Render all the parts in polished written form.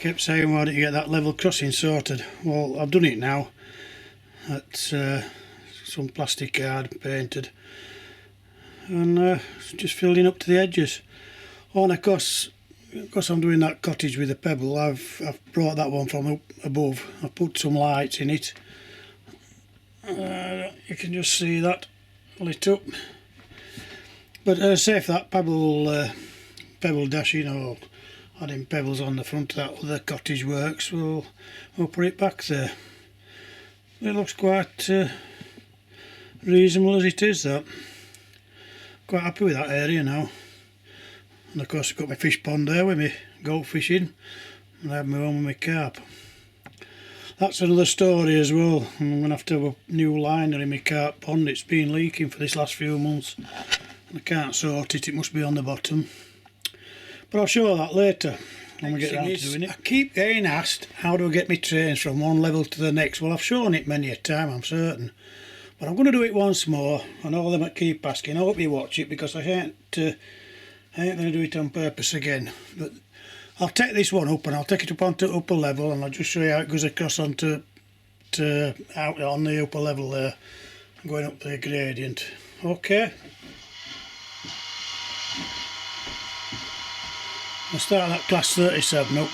kept saying, why don't you get that level crossing sorted? Well, I've done it now. That's some plastic card painted, and just filling up to the edges. Oh, and of course I'm doing that cottage with a pebble, I've brought that one from up above. I put some lights in it. You can just see that lit up. But say if that pebble dashing or adding pebbles on the front of that other cottage works, we'll put it back there. It looks quite reasonable as it is, that. Quite happy with that area now. And of course I've got my fish pond there with me goat fishing, and I have my one with my carp. That's another story as well. I'm going to have a new liner in my carp pond. It's been leaking for this last few months and I can't sort it, it must be on the bottom. But I'll show that later when we get round to doing it. I keep getting asked, how do I get my trains from one level to the next? Well, I've shown it many a time, I'm certain. But I'm going to do it once more. I know them that keep asking. I hope you watch it, because I ain't going to do it on purpose again. But I'll take this one up and I'll take it up onto upper level, and I'll just show you how it goes across onto out on the upper level there, going up the gradient. Okay. I'll start that class 37 up.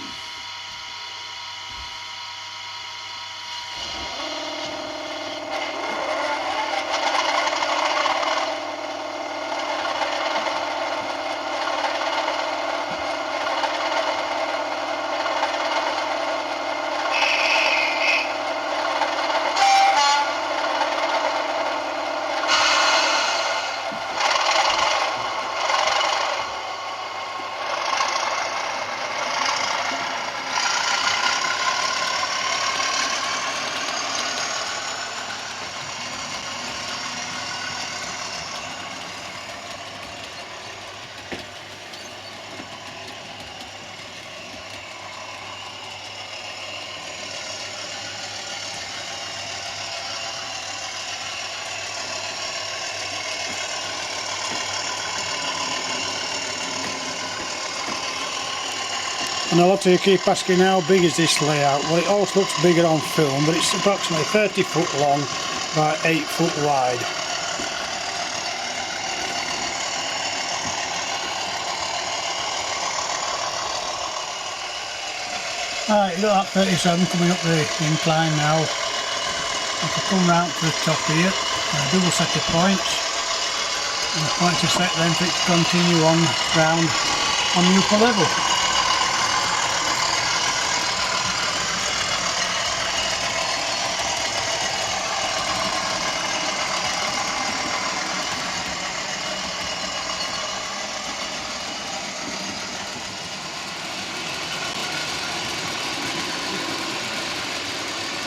And a lot of you keep asking, how big is this layout? Well, it also looks bigger on film, but it's approximately 30 foot long by 8 foot wide. Right, you got that 37 coming up the incline now. I can come round to the top here, and a double set of points. And the points are set then for it to continue on round on the upper level.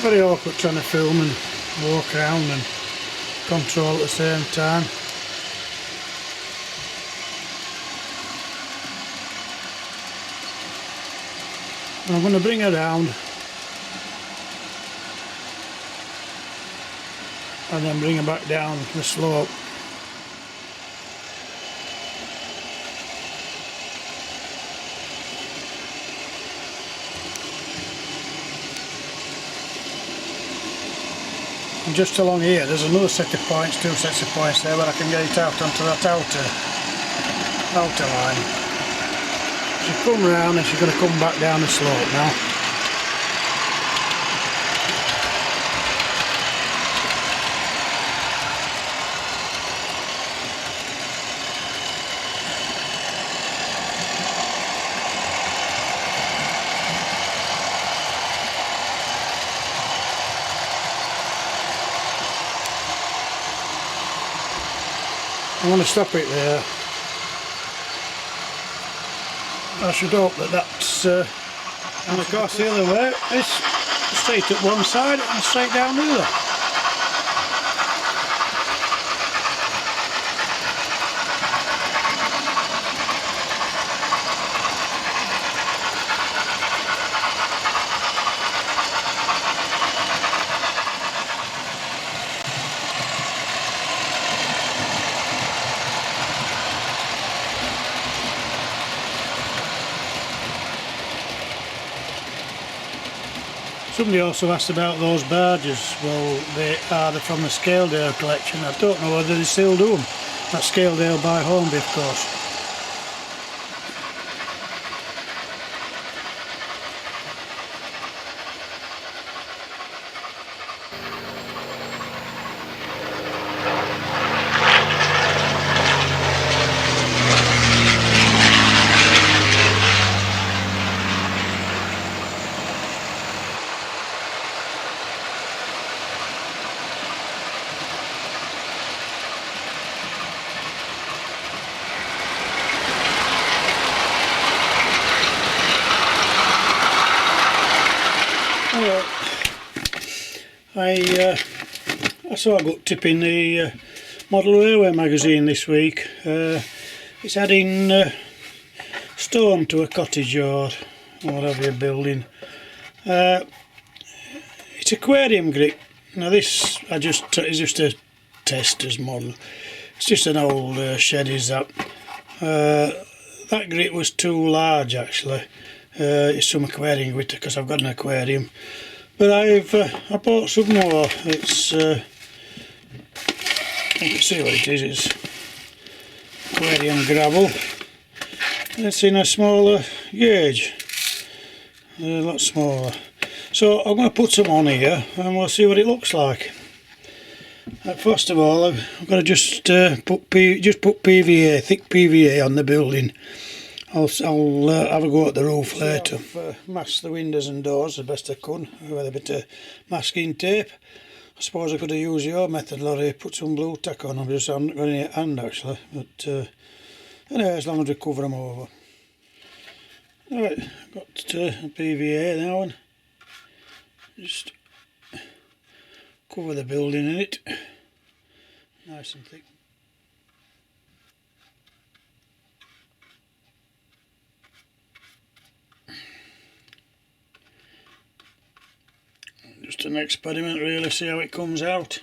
Very awkward trying to film and walk around and control at the same time. And I'm going to bring her round and then bring her back down the slope. And just along here there's another set of points, 2 sets of points there, where I can get it out onto that outer line. She'll come round and she's going to come back down the slope now. I'm going to stop it there. I should hope that that's and of course the other way is straight up one side and straight down the other. Somebody also asked about those barges. Well, they are from the Scaledale collection. I don't know whether they still do them. That's Scaledale by Hornby, of course. I saw a good tip in the Model Railway magazine this week. It's adding stone to a cottage or whatever you're building. It's aquarium grit. Now this is just a tester's model. It's just an old shed, is that. That grit was too large actually. It's some aquarium grit because I've got an aquarium. But I bought some more. It's you can see what it is. It's aquarium gravel. It's in a smaller gauge, a lot smaller. So I'm going to put some on here, and we'll see what it looks like. First of all, I'm going to just put PVA, thick PVA on the building. I'll have a go at the roof later. I've masked the windows and doors the best I could with a bit of masking tape. I suppose I could have used your method, Laurie, put some blue tack on. I just haven't got any hand actually, but anyway, as long as we cover them over. Right, got PVA now, and just cover the building in it, nice and thick. Just an experiment really, see how it comes out.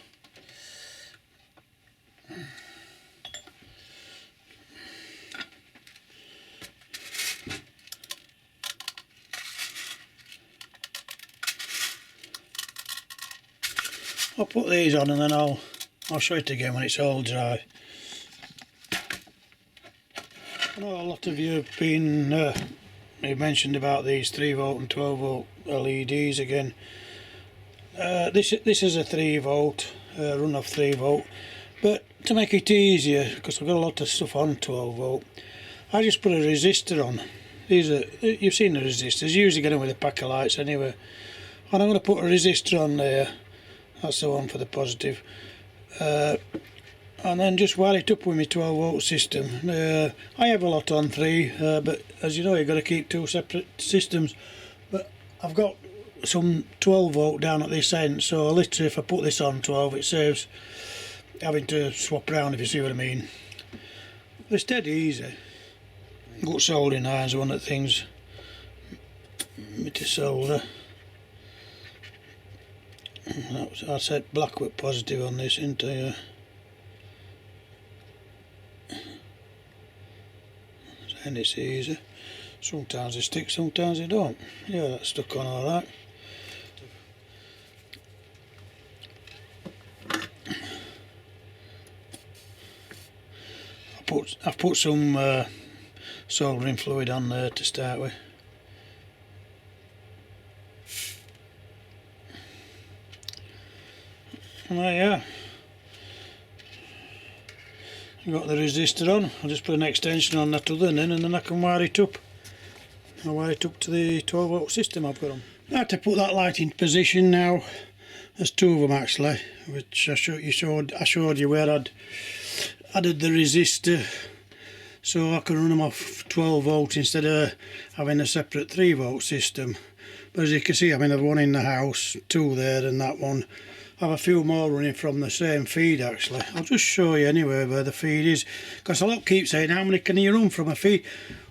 I'll put these on and then I'll show it again when it's all dry. I know a lot of you have been you've mentioned about these 3V and 12V LEDs again. This is a 3V, run off 3V, but to make it easier, because I've got a lot of stuff on 12V, I just put a resistor on. These are, you've seen the resistors, you usually get them with a pack of lights anyway. And I'm going to put a resistor on there, that's the one for the positive, and then just wire it up with my 12V system. I have a lot on 3, but as you know, you've got to keep 2 separate systems, but I've got some 12V down at this end, so literally if I put this on 12, it saves having to swap around, if you see what I mean. It's dead easy. Got soldering irons, one of the things, bit of solder. I said black with positive on this, isn't I? And it's easy. Sometimes they stick, sometimes they don't. Yeah, that's stuck on alright. I've put some soldering fluid on there to start with. And there you are. I've got the resistor on. I'll just put an extension on that other end and then I can wire it up. I'll wire it up to the 12V system I've got on. Now to put that light into position now, there's 2 of them actually, which I showed you where I'd added the resistor so I can run them off 12V instead of having a separate 3V system. But as you can see, I mean, I've one in the house, 2 there, and that one. I have a few more running from the same feed actually. I'll just show you anyway where the feed is, because a lot keep saying how many can you run from a feed.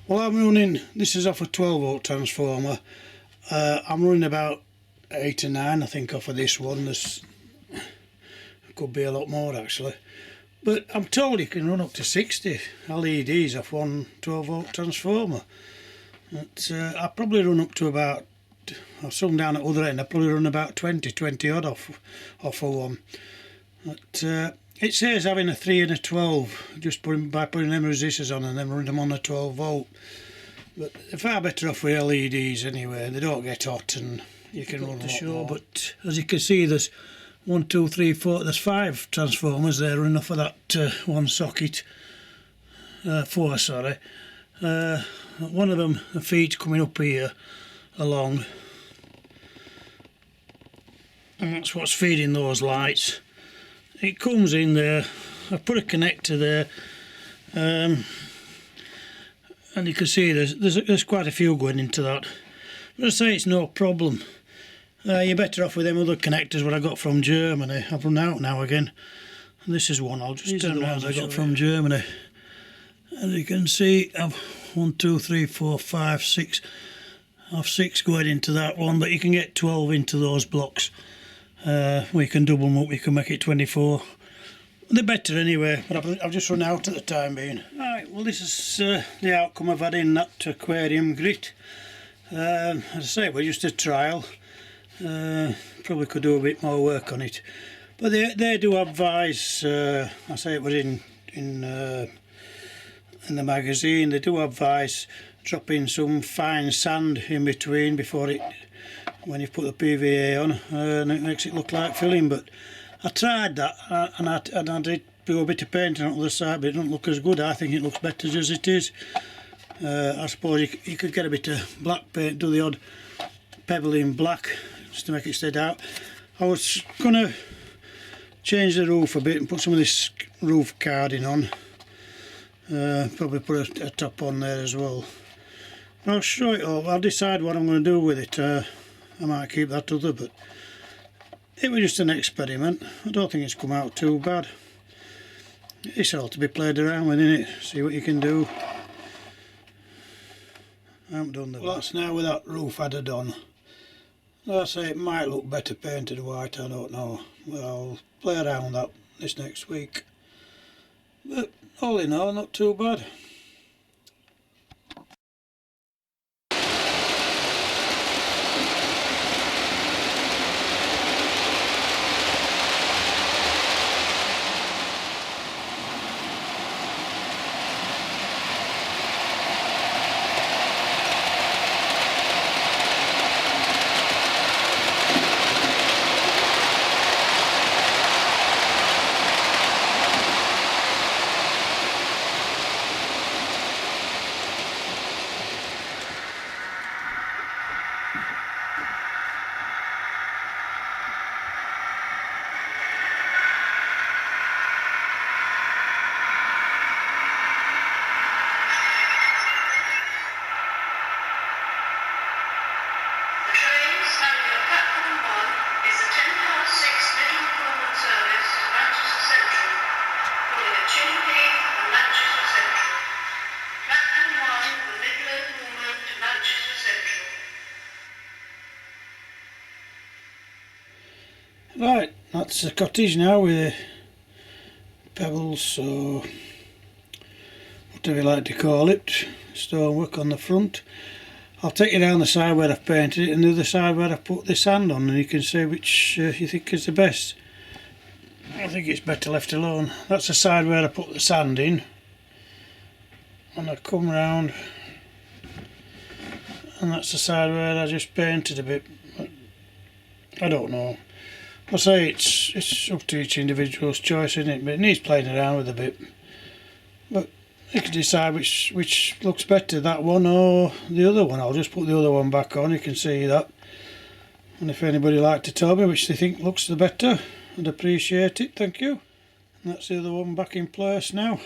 Well, I'm running, this is off a 12V transformer. I'm running about 8 or 9 I think off of this one. There's could be a lot more actually, but I'm told you can run up to 60 LEDs off one 12V transformer. But I probably run up to about I've some down at the other end. I probably run about 20 odd off of one. But it says having a 3 and a 12 just by putting them resistors on and then running them on a 12 volt. But they're far better off with LEDs anyway. They don't get hot and you can run a lot more. But as you can see, there's 1, 2, 3, 4. There's 5 transformers there running off of that one socket. 4, sorry. One of them, the feet's coming up here along, and that's what's feeding those lights. It comes in there. I've put a connector there, and you can see there's quite a few going into that. But I say it's no problem. You're better off with them other connectors what I got from Germany. I've run out now again, and this is one. I'll just turn around. I got from Germany. As you can see, I've 1, 2, 3, 4, 5, 6. I've 6 going into that one, but you can get 12 into those blocks. We can double them up. We can make it 24. They're better anyway, but I've just run out at the time being. Right, well, this is the outcome I've had in that aquarium grit. As I say, we're just a trial. Probably could do a bit more work on it, but they do advise. I say it was in the magazine. They do advise dropping some fine sand in between before when you put the PVA on, and it makes it look like filling. But I tried that, and I did do a bit of painting on the other side, but it doesn't look as good. I think it looks better as it is. I suppose you could get a bit of black paint, do the odd pebble in black just to make it stand out. I was gonna change the roof a bit and put some of this roof carding on. Probably put a top on there as well. I'll show it all. I'll decide what I'm going to do with it. I might keep that other, but it was just an experiment. I don't think it's come out too bad. It's all to be played around with, isn't it? See what you can do. I haven't done the well, that's now with that roof added on. Like I say, it might look better painted white, I don't know. Well, I'll play around with that this next week. But all in all, not too bad. Right, that's the cottage now with the pebbles, or whatever you like to call it, stonework on the front. I'll take you down the side where I've painted it and the other side where I've put the sand on, and you can see which you think is the best. I think it's better left alone. That's the side where I put the sand in, and I come round, and that's the side where I just painted a bit. I don't know. I say it's up to each individual's choice, isn't it? But it needs playing around with a bit. But you can decide which looks better, that one or the other one. I'll just put the other one back on, you can see that. And if anybody like to tell me which they think looks the better, I'd appreciate it, thank you. And that's the other one back in place now.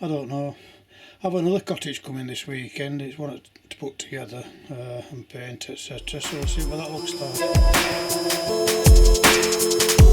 I don't know. I have another cottage coming this weekend. It's one to put together and paint, etc. So we'll see what that looks like.